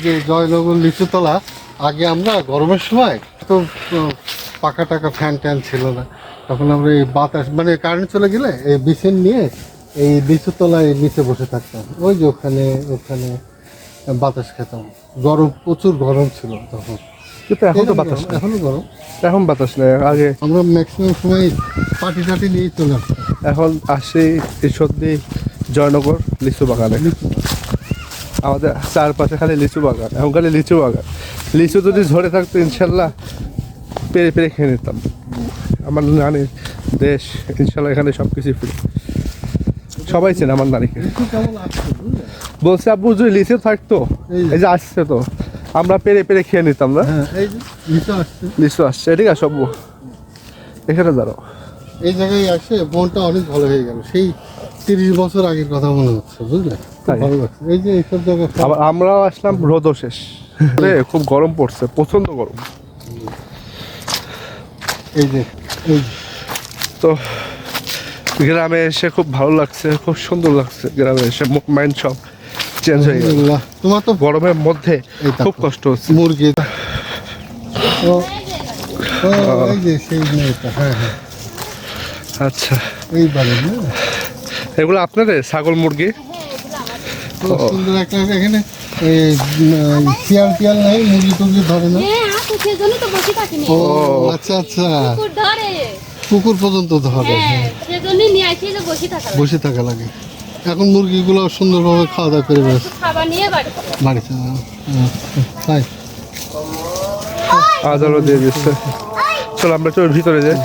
যে জয়নগর লিচুতলা, আগে আমরা গরমের সময় তো পাকা টাকা ফ্যান ট্যান ছিল না, তখন আমরা এই বাতাস মানে কারেন্ট চলে গেলে এই বিছান নিয়ে এই লিচুতলায় নিচে বসে থাকতাম। ওই যে ওখানে ওখানে বাতাস খেতাম। গরম, প্রচুর গরম ছিল তখন। কিন্তু এখন তো বাতাস নেই। এখনো গরম, এখন বাতাস নেই। আগে আমরা ম্যাক্সিমাম সময় পাটি টাটি নিয়ে চলে আসতাম। এখন আসি ঈশ্বরদী জয়নগর লিচু বাগানে। আমাদের চারপাশে খালি লিচু বাগান, এখন খালি লিচু বাগান। লিচু যদি ঝরে থাকতো ইনশাল্লাহ পেরে পেরে খেয়ে নিতাম। আমার নানির দেশ, ইনশাল্লাহ এখানে সব কিছু ফ্রি। সবাই চেনে আমার নানিকে। লিচু কেমন আসছে বুঝলেন? বলছে আব্বু যদি লিচু থাকতো, এই যে। এই যে আসছে তো, আমরা পেরে পেরে খেয়ে নিতাম না। হ্যাঁ, এই যে লিচু আসছে। লিচু আসছে, ঠিক আছে আব্বু, এখানে দাঁড়াও। এই জায়গায় আসে মনটা অনেক ভালো হয়ে গেল। সেই 30 বছর আগের কথা মনে হচ্ছে বুঝলেন, খুব তাই। ভালো লাগছে। এই যে এইসব জায়গায় আবার আমরাও আসলাম, রোদও শেষ। খুব গরম পড়ছে, প্রচন্ড গরম। এই যে এই যে তো গ্রামে এসে খুব ভালো লাগছে, খুব সুন্দর লাগছে। গ্রামে এসে মাইন্ড সব চেঞ্জ হয়ে গেল। আলহামদুলিল্লাহ। তোমার তো গরমের মধ্যে এই দেখো, খুব কষ্ট হচ্ছে। মুরগি ও, ও, এই যে সেই মেয়েটা, হ্যাঁ হ্যাঁ, আচ্ছা, এই বাড়ি না, এগুলো আপনাদের ছাগল মুরগি? খুব সুন্দর একটা এখানে এই শিয়াল টিয়াল নাই, মুরগি টুরগি ধরে না। হ্যাঁ আছে, সেজন্যই তো বসে থাকিনি। ও আচ্ছা আচ্ছা, কুকুর ধরে। কুকুর পর্যন্ত ধরে। হ্যাঁ, সেজন্যই নিয়ে আসি যে বসে থাকা লাগে। বসে থাকা লাগে। এখন মুরগিগুলো সুন্দরভাবে খাওয়া দাওয়া করে বেড়াচ্ছে একটু খাবার নিয়ে বাড়িতে। বাড়িতে। তাই আদারও দিয়ে দিচ্ছে। চলো আমরা একটু ভিতরে যাই।